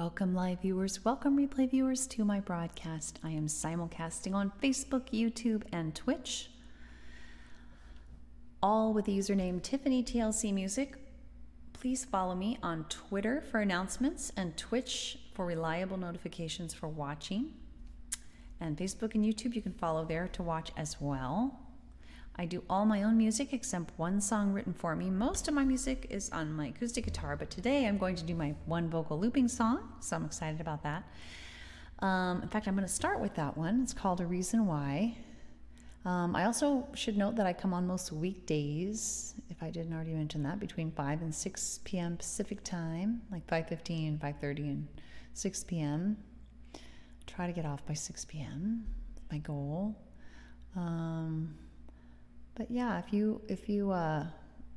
Welcome live viewers, welcome replay viewers to my broadcast. I am simulcasting on Facebook, YouTube, and Twitch, all with the username TiffanyTLC Music. Please follow me on Twitter for announcements and Twitch for reliable notifications for watching. And Facebook and YouTube, you can follow there to watch as well. I do all my own music except one song written for me. Most of my music is on my acoustic guitar, but today I'm going to do my one vocal looping song, so I'm excited about that. In fact, I'm going to start with that one. It's called A Reason Why. I also should note that I come on most weekdays, if I didn't already mention that, between 5 and 6 p.m. Pacific time, like 5:15, 5:30, and 6 p.m. Try to get off by 6 p.m. my goal. But yeah, if you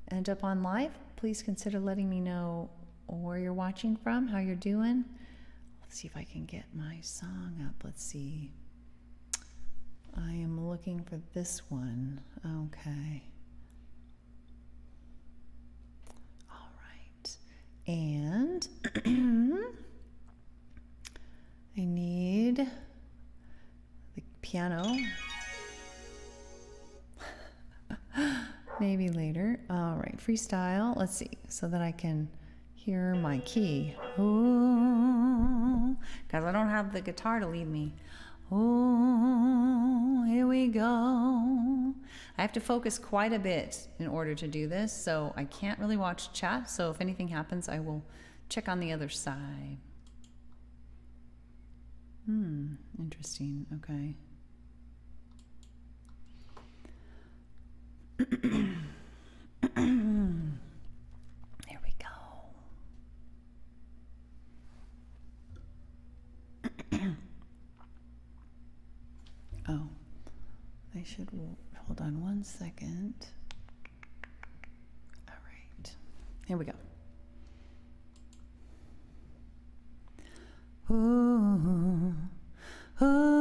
end up on live, please consider letting me know where you're watching from, how you're doing. Let's see if I can get my song up. Let's see. I am looking for this one. Okay. All right. And I need the piano. Maybe later. All right, freestyle. Let's see, so that I can hear my key. Oh, because I don't have the guitar to lead me. Oh, here we go. I have to focus quite a bit in order to do this, so I can't really watch chat. So if anything happens, I will check on the other side. Interesting. Okay. There we go. Oh, I should hold on one second. All right, here we go. Ooh, ooh, ooh.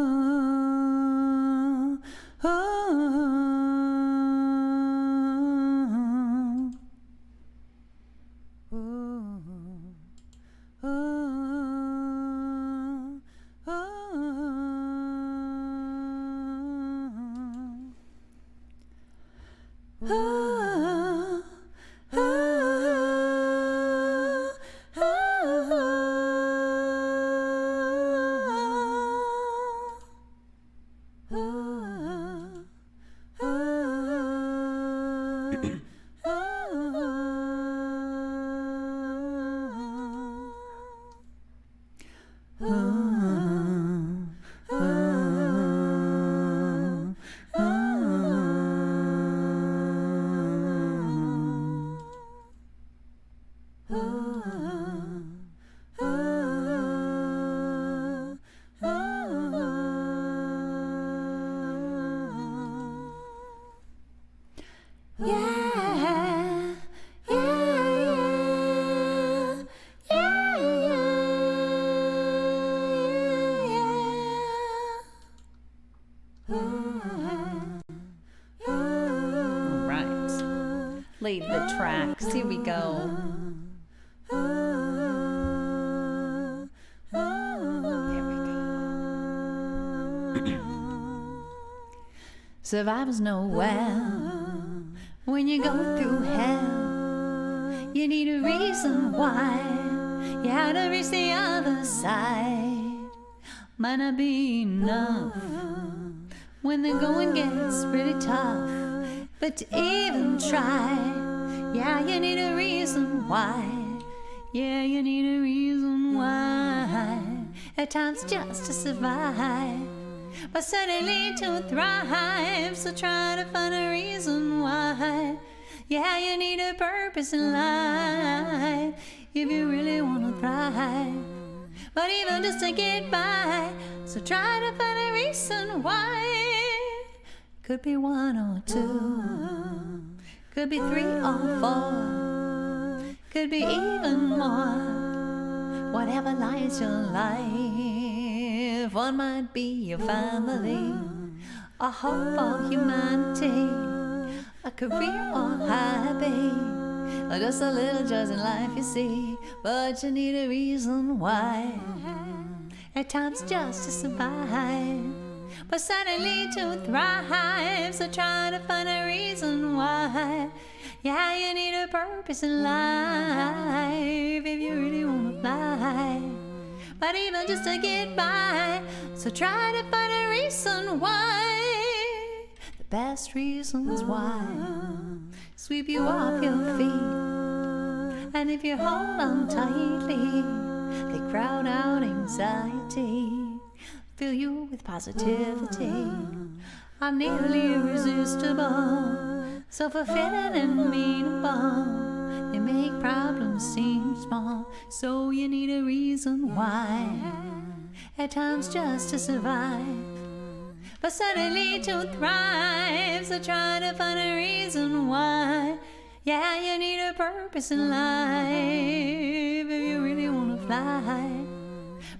Laid the tracks. Here we go. There we go. Survivors know well when you go through hell, you need a reason why you had to reach the other side. Might not be enough when the going gets pretty tough, but to even try, yeah, you need a reason why. Yeah, you need a reason why. At times just to survive, but certainly to thrive. So try to find a reason why. Yeah, you need a purpose in life if you really want to thrive. But even just to get by, so try to find a reason why. Could be one or two, could be 3 or 4, could be even more. Whatever lies your life, one might be your family, a hope for humanity, a career or hobby. Just a little joys in life, you see, but you need a reason why. At times just to survive, but suddenly to thrive. So try to find a reason why. Yeah, you need a purpose in life if you really wanna fly. But even just to get by, so try to find a reason why. The best reasons why sweep you off your feet, and if you hold on tightly, they crowd out anxiety, fill you with positivity, are nearly irresistible, so fulfilling and meaningful. They make problems seem small, so you need a reason why. At times just to survive, but suddenly to thrive. So try to find a reason why. Yeah, you need a purpose in life if you really wanna fly.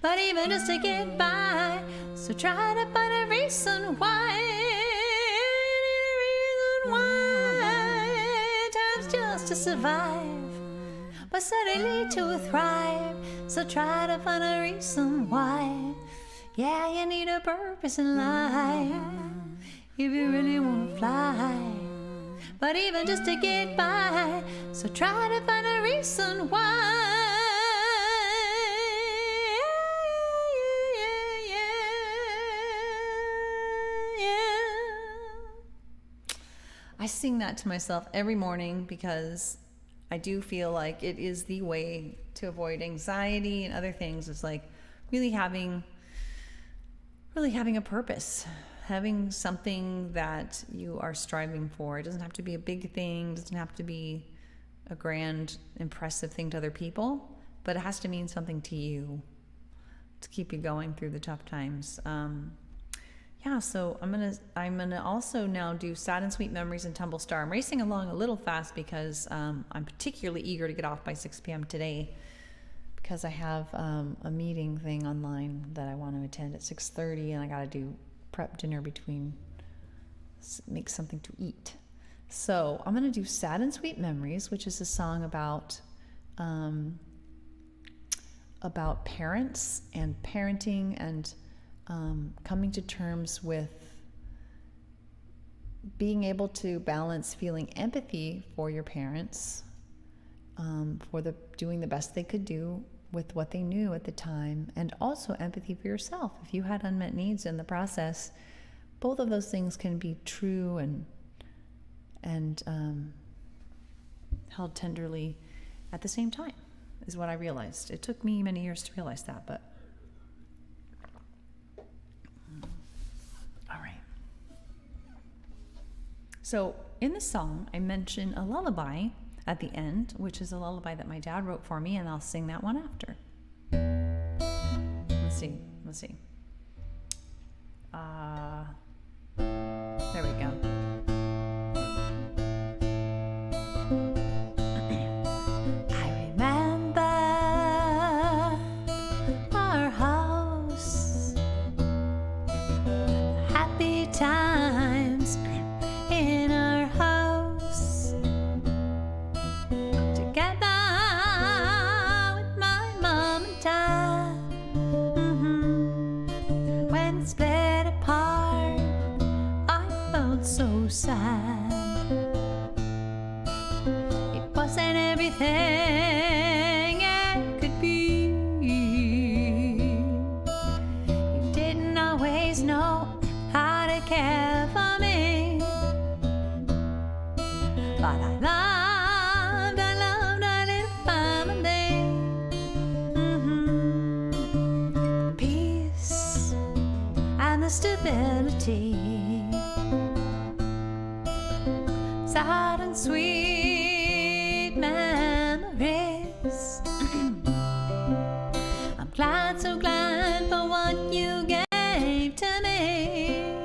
But even just to get by, so try to find a reason why. You need a reason why. Times just to survive, but suddenly to thrive. So try to find a reason why. Yeah, you need a purpose in life if you really wanna fly. But even just to get by, so try to find a reason why. I sing that to myself every morning because I do feel like it is the way to avoid anxiety and other things. It's like really having a purpose, having something that you are striving for. It doesn't have to be a big thing, it doesn't have to be a grand, impressive thing to other people, but it has to mean something to you to keep you going through the tough times. So I'm gonna also now do Sad and Sweet Memories and Tumblestar. I'm racing along a little fast because I'm particularly eager to get off by 6 p.m. today, because I have a meeting thing online that I want to attend at 6:30, and I gotta do prep dinner make something to eat. So I'm gonna do Sad and Sweet Memories, which is a song about parents and parenting and coming to terms with being able to balance feeling empathy for your parents, for doing the best they could do with what they knew at the time, and also empathy for yourself. If you had unmet needs in the process, both of those things can be true and held tenderly at the same time, is what I realized. It took me many years to realize that, but all right. So in the song, I mention a lullaby at the end, which is a lullaby that my dad wrote for me, and I'll sing that one after. Let's see. There we go. I remember our house, happy times in our house, together with my mom and dad. When it split apart, I felt so sad. It wasn't everything it could be. You didn't always know how to care for me, but I loved our little family. Peace and the stability, sad and sweet memories. I'm glad, so glad for what you gave to me,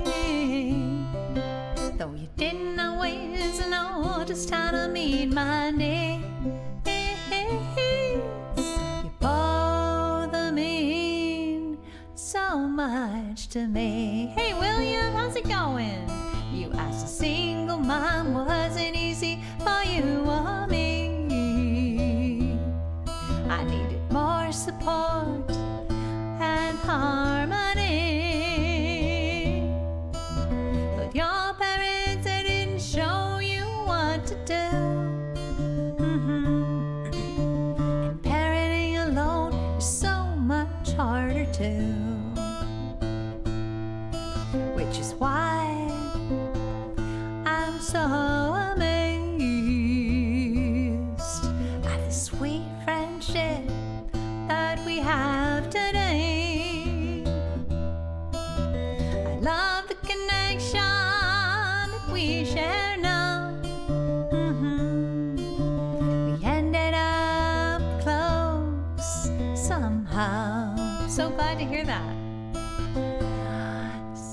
though you didn't always know just how to meet my needs. You both mean so much to me. Hey William, how's it going? You asked a single mom, was it easy for you or me? support and harmony. But your parents, they didn't show you what to do. And parenting alone is so much harder too. Which is why I'm so amazed at the sweet friendship that we have today. I love the connection that we share now. We ended up close somehow. So glad to hear that.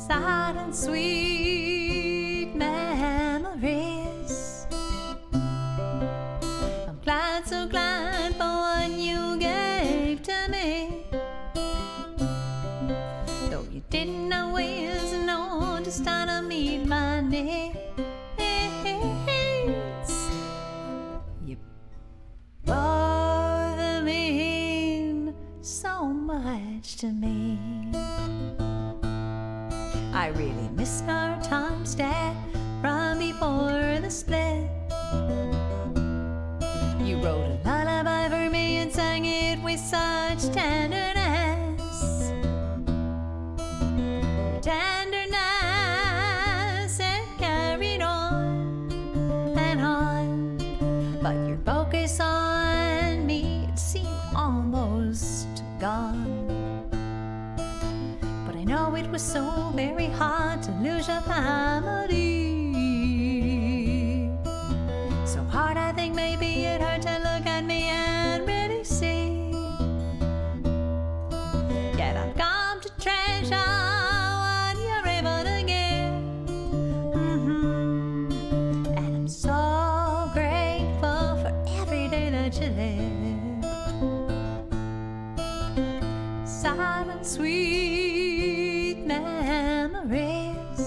Sad and sweet memories. I'm glad, so glad for what you gave to me. Though you didn't always know just how to meet my needs. You both mean so much to me. I really miss our times, Dad, from before the split. You wrote a lullaby for me and sang it with such tenderness. Tenderness, it carried on and on. But your focus on me, it seemed almost gone. I know it was so very hard to lose your family. So hard, I think maybe it hurt to look at me and really see. Yet I've come to treasure what you're able to give. And I'm so grateful for every day that you live. Sad and sweet memories.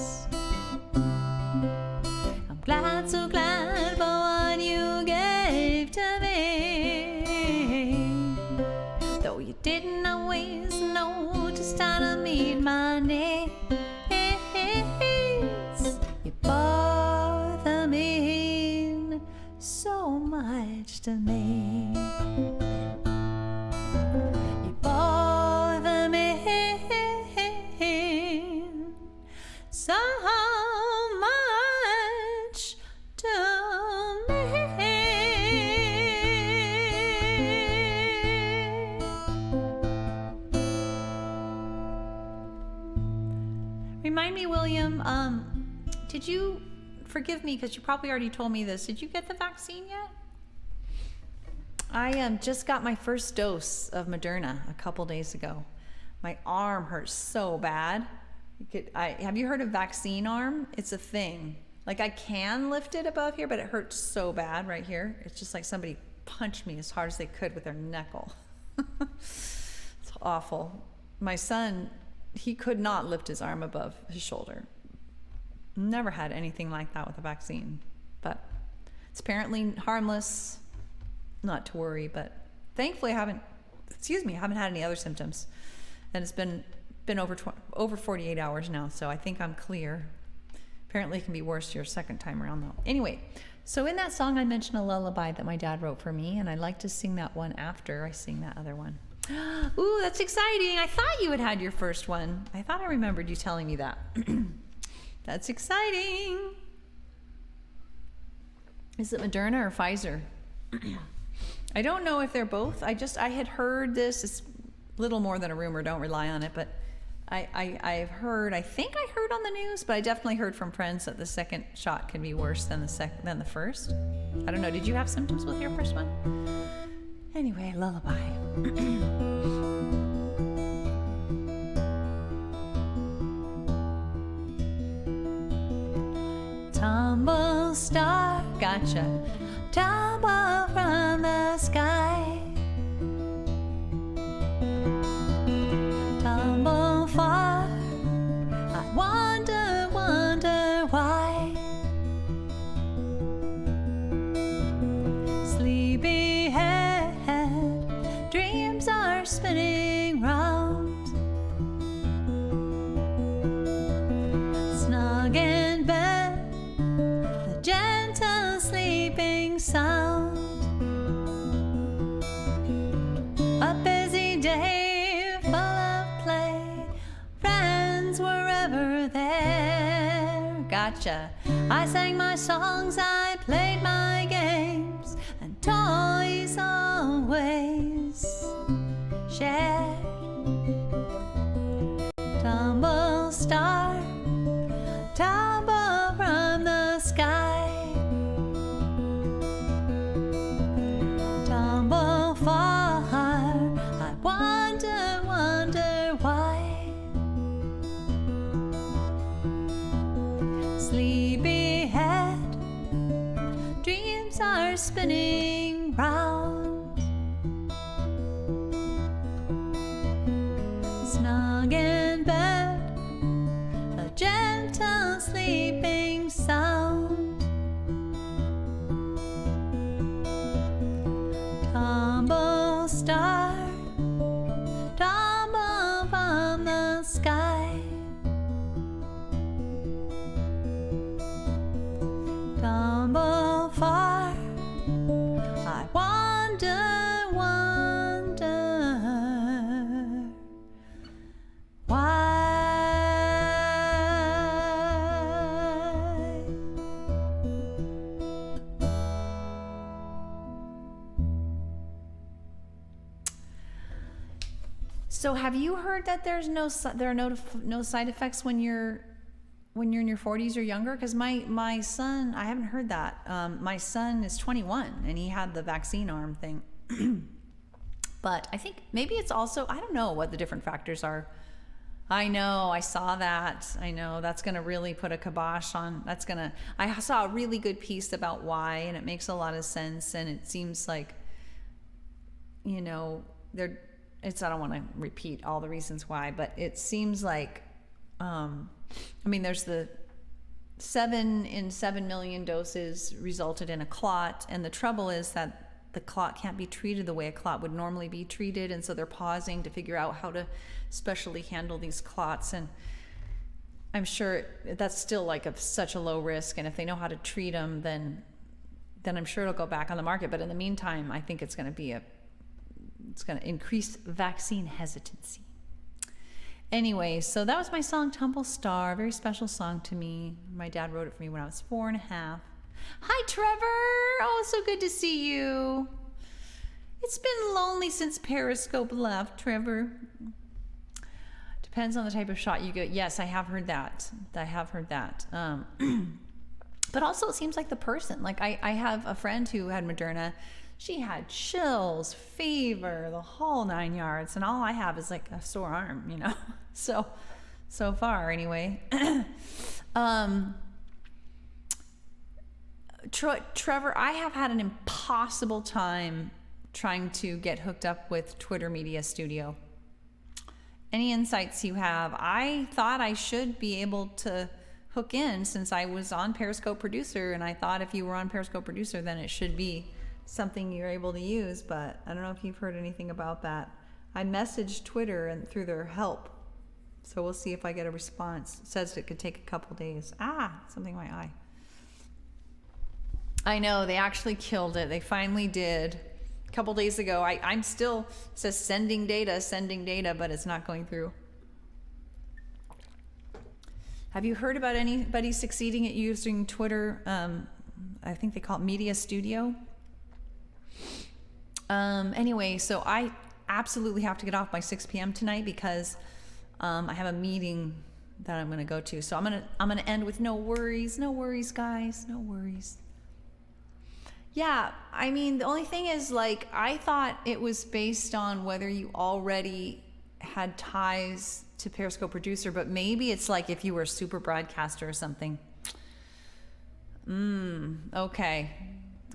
I'm glad, so glad for what you gave to me. Though you didn't always know just how to meet my needs. You both mean so much to me. You both mean so much to me. Remind me, William, did you, forgive me because you probably already told me this, did you get the vaccine yet? I just got my first dose of Moderna a couple days ago. My arm hurts so bad. Have you heard of vaccine arm? It's a thing. Like I can lift it above here, but it hurts so bad right here. It's just like somebody punched me as hard as they could with their knuckle. It's awful. My son, he could not lift his arm above his shoulder. Never had anything like that with a vaccine, but it's apparently harmless. Not to worry, but thankfully I haven't had any other symptoms, and it's been over 48 hours now, so I think I'm clear. Apparently it can be worse your second time around though. Anyway, so in that song I mentioned a lullaby that my dad wrote for me, and I'd like to sing that one after I sing that other one. Ooh, that's exciting. I thought you had your first one. I thought I remembered you telling me that. That's exciting. Is it Moderna or Pfizer? I don't know if they're both. I had heard this. It's little more than a rumor. Don't rely on it. But I've heard. I think I heard on the news, but I definitely heard from friends that the second shot can be worse than the first. I don't know. Did you have symptoms with your first one? Anyway, lullaby. Tumblestar, gotcha. Tumble from the sky. Tumble far. I wonder why. Sleepyhead, dreams are sunny day, full of play, friends were ever there. Gotcha. I sang my songs, I played my games, and toys always shared. Tumblestar, tumble from the sky, tumble far. I wonder why. Sleepyhead, dreams are spinning round. Snug in bed, a gentle sleeping sound. Tumblestar, tumble from the sky, tumble far. I wonder why. So have you heard that there are no side effects when you're in your 40s or younger? Because my son, I haven't heard that. My son is 21 and he had the vaccine arm thing. But I think maybe it's also, I don't know what the different factors are. I know, I saw that. I know that's going to really put a kibosh on, I saw a really good piece about why, and it makes a lot of sense. And it seems like, I don't want to repeat all the reasons why, but it seems like, there's the 7 in 7 million doses resulted in a clot. And the trouble is that the clot can't be treated the way a clot would normally be treated. And so they're pausing to figure out how to specially handle these clots. And I'm sure that's still like such a low risk. And if they know how to treat them, then I'm sure it'll go back on the market. But in the meantime, I think it's going to increase vaccine hesitancy. Anyway, so that was my song Tumblestar, a very special song to me. My dad wrote it for me when I was 4.5. Hi, Trevor. Oh, so good to see you. It's been lonely since Periscope left, Trevor. Depends on the type of shot you get. Yes, I have heard that. But also it seems like the person, like I have a friend who had Moderna. She had chills, fever, the whole 9 yards, and all I have is like a sore arm, So far, anyway. Trevor, I have had an impossible time trying to get hooked up with Twitter Media Studio. Any insights you have? I thought I should be able to hook in since I was on Periscope Producer, and I thought if you were on Periscope Producer, then it should be something you're able to use, but I don't know if you've heard anything about that. I messaged Twitter and through their help, so we'll see if I get a response. It says it could take a couple days. Something in my eye. I know, they actually killed it. They finally did. A couple days ago, I'm still, it says sending data, but it's not going through. Have you heard about anybody succeeding at using Twitter? I think they call it Media Studio. Anyway, so I absolutely have to get off by 6 p.m. tonight because I have a meeting that I'm going to go to. So I'm going to end with no worries, guys, no worries. Yeah, the only thing is, like, I thought it was based on whether you already had ties to Periscope Producer, but maybe it's like if you were a super broadcaster or something. Okay.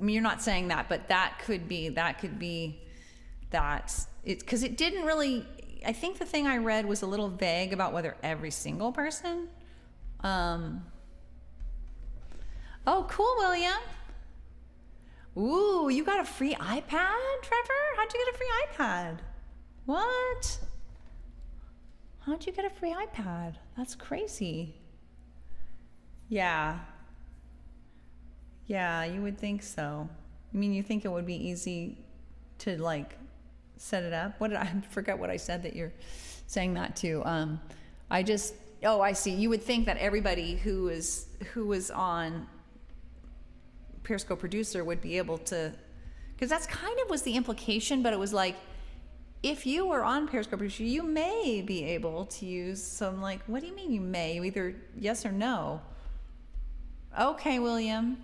You're not saying that, but that could be that. Because it didn't really, I think the thing I read was a little vague about whether every single person. Oh, cool, William. Ooh, you got a free iPad, Trevor? How'd you get a free iPad? What? How'd you get a free iPad? That's crazy. Yeah, you would think so. You think it would be easy to, like, set it up. What did I forget what I said that you're saying that to? I see. You would think that everybody who was on Periscope Producer would be able to, because that's kind of was the implication, but it was like, if you were on Periscope Producer, you may be able to use some, like, what do you mean you may? You either yes or no. Okay, William.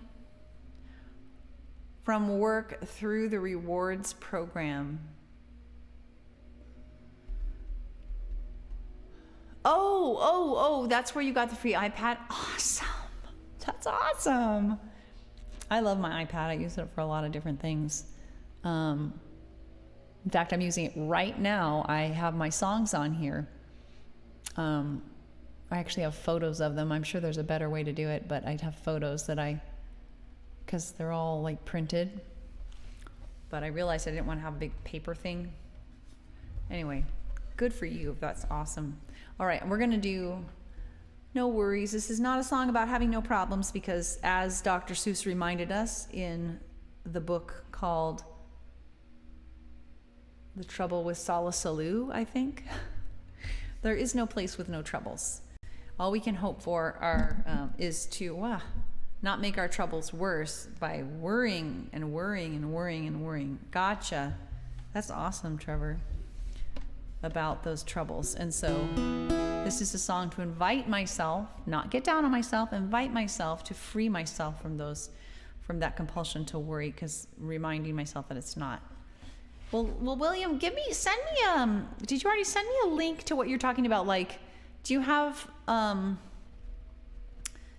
From work through the rewards program. Oh, that's where you got the free iPad? Awesome. That's awesome. I love my iPad. I use it for a lot of different things. In fact, I'm using it right now. I have my songs on here. I actually have photos of them. I'm sure there's a better way to do it, but I'd have photos that because they're all like printed. But I realized I didn't want to have a big paper thing. Anyway, good for you. That's awesome. All right, we're going to do No Worries. This is not a song about having no problems because, as Dr. Seuss reminded us in the book called The Trouble with Salisalu, I think, there is no place with no troubles. All we can hope for is to not make our troubles worse by worrying and worrying and worrying and worrying. Gotcha. That's awesome, Trevor, about those troubles. And so this is a song to invite myself, not get down on myself, invite myself to free myself from that compulsion to worry, because reminding myself that it's not. Well, William, did you already send me a link to what you're talking about? Like, do you have,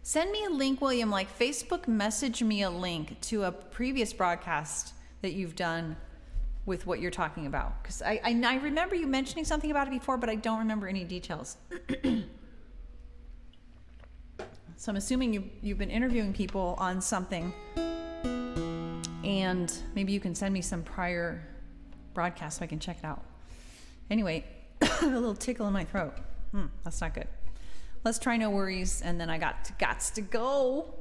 send me a link, William, like Facebook message me a link to a previous broadcast that you've done with what you're talking about. Because I remember you mentioning something about it before, but I don't remember any details. So I'm assuming you've been interviewing people on something, and maybe you can send me some prior broadcasts so I can check it out. Anyway, a little tickle in my throat. That's not good. Let's try No Worries, and then I gots to go.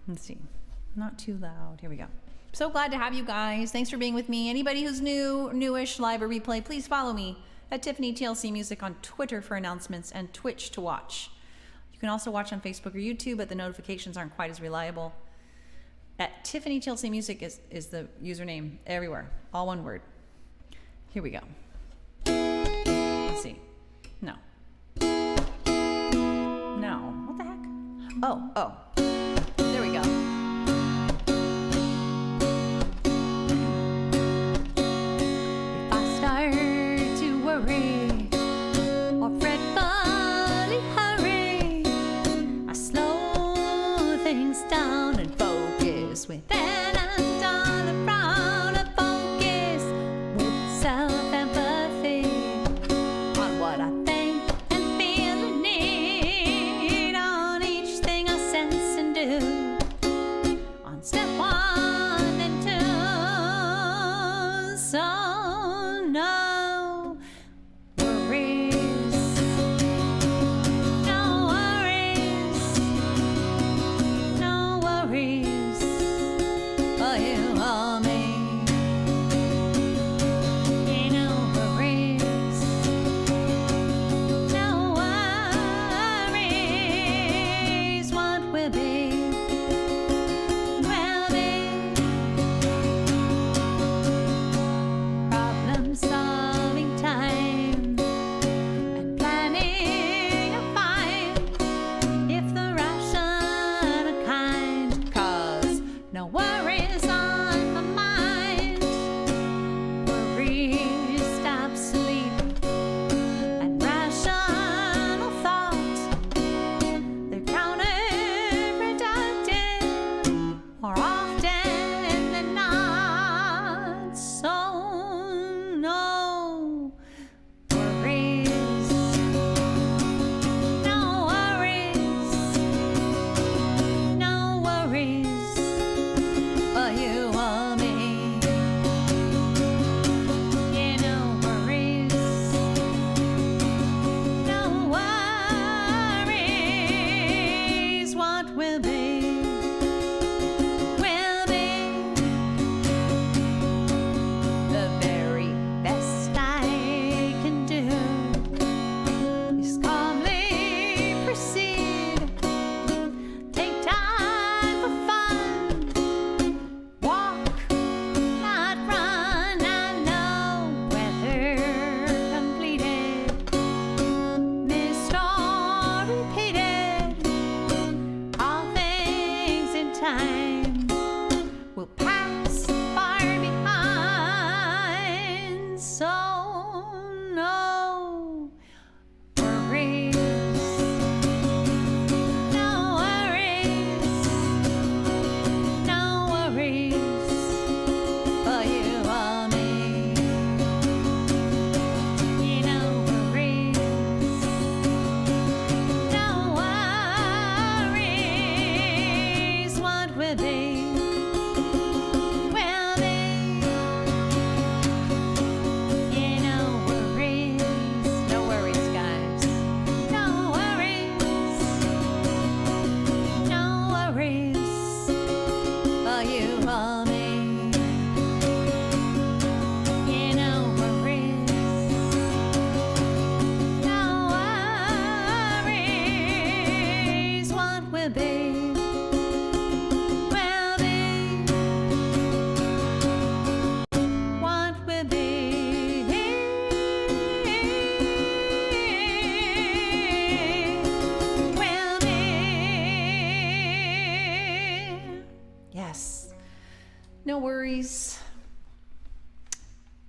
Let's see. Not too loud. Here we go. So glad to have you guys. Thanks for being with me. Anybody who's newish, live or replay, please follow me at Tiffany TLC Music on Twitter for announcements and Twitch to watch. You can also watch on Facebook or YouTube, but the notifications aren't quite as reliable. At Tiffany TLC Music is the username everywhere. All one word. Here we go. Let's see. No. What the heck? Oh. There we go. If I start to worry or fretfully hurry, I slow things down and focus within and on the frown of focus with self-empathy on what I think and feel and need on each thing I sense and do on step 1 and 2. So no worries, no worries, no worries for you or me. No worries, no worries. What will be, will be.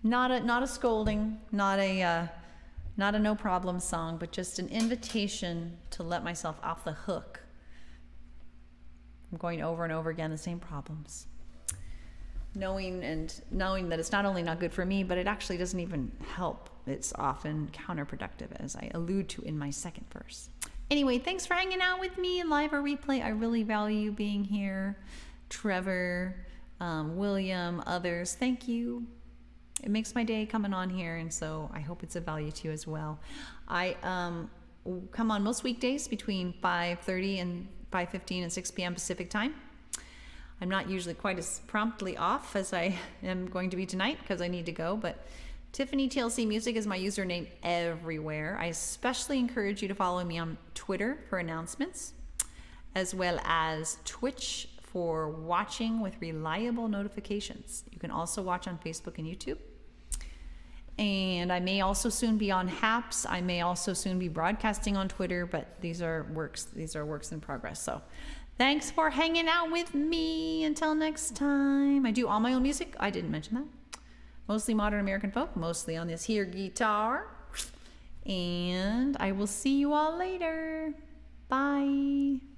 Not a scolding, not a no problem song, but just an invitation to let myself off the hook. I'm going over and over again the same problems. Knowing that it's not only not good for me, but it actually doesn't even help. It's often counterproductive, as I allude to in my second verse. Anyway, thanks for hanging out with me, live or replay. I really value being here. Trevor, William, others, thank you. It makes my day coming on here, and so I hope it's of value to you as well. I come on most weekdays between 5:30 and 5:15 and 6 p.m. Pacific time. I'm not usually quite as promptly off as I am going to be tonight because I need to go, but Tiffany TLC Music is my username everywhere. I especially encourage you to follow me on Twitter for announcements, as well as Twitch for watching with reliable notifications. You can also watch on Facebook and YouTube. And I may also soon be on Haps. I may also soon be broadcasting on Twitter, but these are works in progress. So thanks for hanging out with me. Until next time. I do all my own music. I didn't mention that. Mostly modern American folk, mostly on this here guitar. And I will see you all later. Bye.